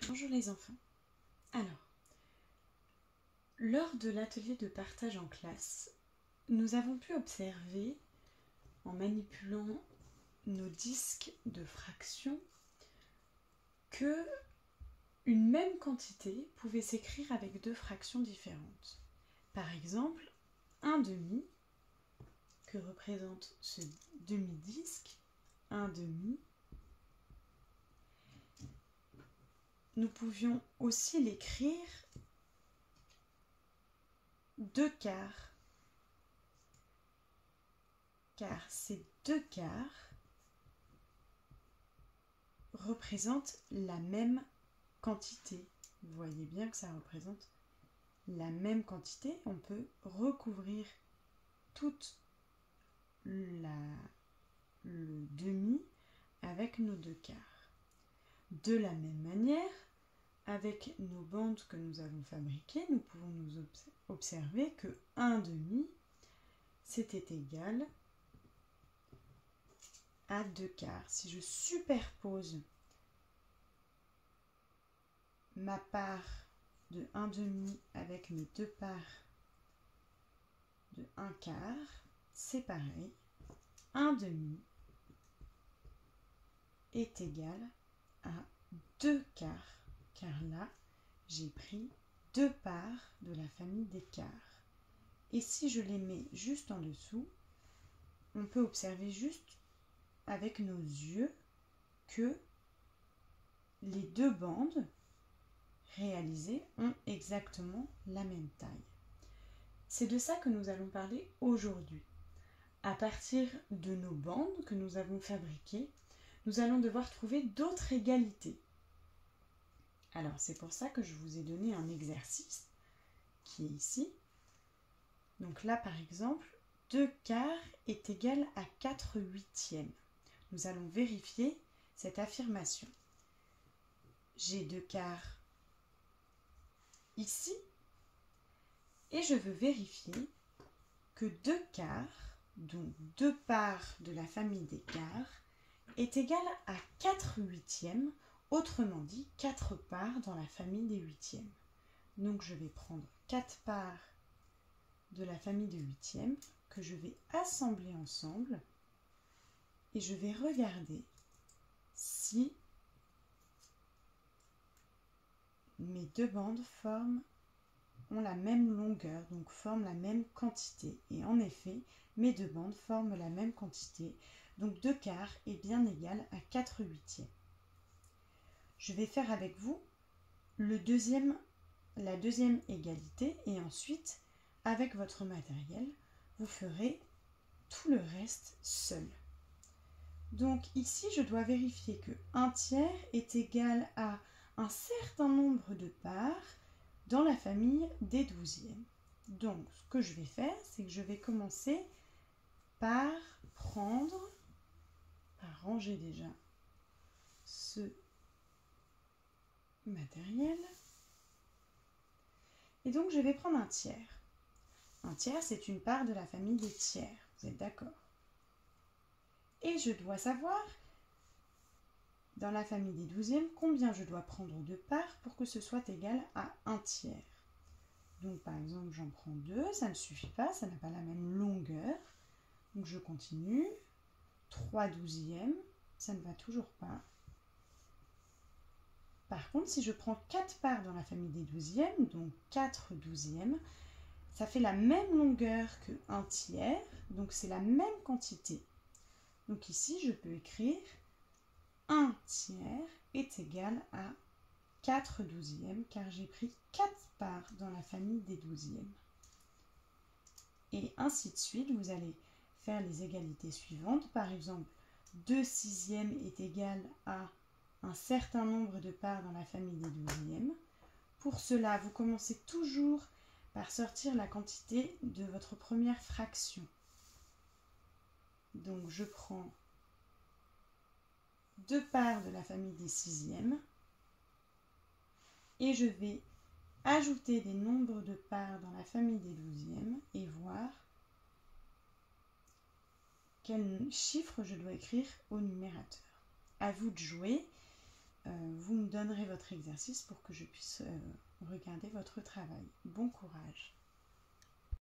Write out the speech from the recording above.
Bonjour les enfants. Alors, lors de l'atelier de partage en classe, nous avons pu observer, en manipulant nos disques de fractions, que une même quantité pouvait s'écrire avec deux fractions différentes. Par exemple, un demi, que représente ce demi-disque, un demi. Nous pouvions aussi l'écrire deux quarts, car ces deux quarts représentent la même quantité. Vous voyez bien que ça représente la même quantité. On peut recouvrir toute le demi avec nos deux quarts. De la même manière, avec nos bandes que nous avons fabriquées, nous pouvons nous observer que un demi, c'était égal à deux quarts. Si je superpose ma part de un demi avec mes deux parts de un quart, c'est pareil. Un demi est égal à deux quarts, car là, j'ai pris deux parts de la famille des quarts. Et si je les mets juste en dessous, on peut observer juste avec nos yeux que les deux bandes réalisées ont exactement la même taille. C'est de ça que nous allons parler aujourd'hui. À partir de nos bandes que nous avons fabriquées, nous allons devoir trouver d'autres égalités. Alors c'est pour ça que je vous ai donné un exercice qui est ici. Donc là par exemple, 2 quarts est égal à 4 huitièmes. Nous allons vérifier cette affirmation. J'ai 2 quarts ici et je veux vérifier que 2 quarts, donc 2 parts de la famille des quarts, est égal à 4 huitièmes, autrement dit 4 parts dans la famille des huitièmes. Donc je vais prendre 4 parts de la famille de huitièmes que je vais assembler ensemble et je vais regarder si mes deux bandes ont la même longueur, donc forment la même quantité. Et en effet, mes deux bandes forment la même quantité, donc 2 quarts est bien égal à 4 huitièmes. Je vais faire avec vous la deuxième égalité et ensuite, avec votre matériel, vous ferez tout le reste seul. Donc ici, je dois vérifier que 1 tiers est égal à un certain nombre de parts dans la famille des douzièmes. Donc, ce que je vais faire, c'est que je vais commencer par ranger déjà ce matériel. Et donc, je vais prendre un tiers. Un tiers, c'est une part de la famille des tiers. Vous êtes d'accord? Et je dois savoir, dans la famille des douzièmes, combien je dois prendre de parts pour que ce soit égal à 1 tiers. Donc par exemple, j'en prends 2, ça ne suffit pas, ça n'a pas la même longueur. Donc je continue. 3 douzièmes, ça ne va toujours pas. Par contre, si je prends 4 parts dans la famille des douzièmes, donc 4 douzièmes, ça fait la même longueur que 1 tiers, donc c'est la même quantité. Donc ici, je peux écrire 1 tiers est égal à 4 douzièmes, car j'ai pris 4 parts dans la famille des douzièmes. Et ainsi de suite, vous allez faire les égalités suivantes. Par exemple, 2 sixièmes est égal à un certain nombre de parts dans la famille des douzièmes. Pour cela, vous commencez toujours par sortir la quantité de votre première fraction. Donc je prends 2 parts de la famille des sixièmes et je vais ajouter des nombres de parts dans la famille des douzièmes et voir quel chiffre je dois écrire au numérateur. À vous de jouer. vous me donnerez votre exercice pour que je puisse regarder votre travail. Bon courage!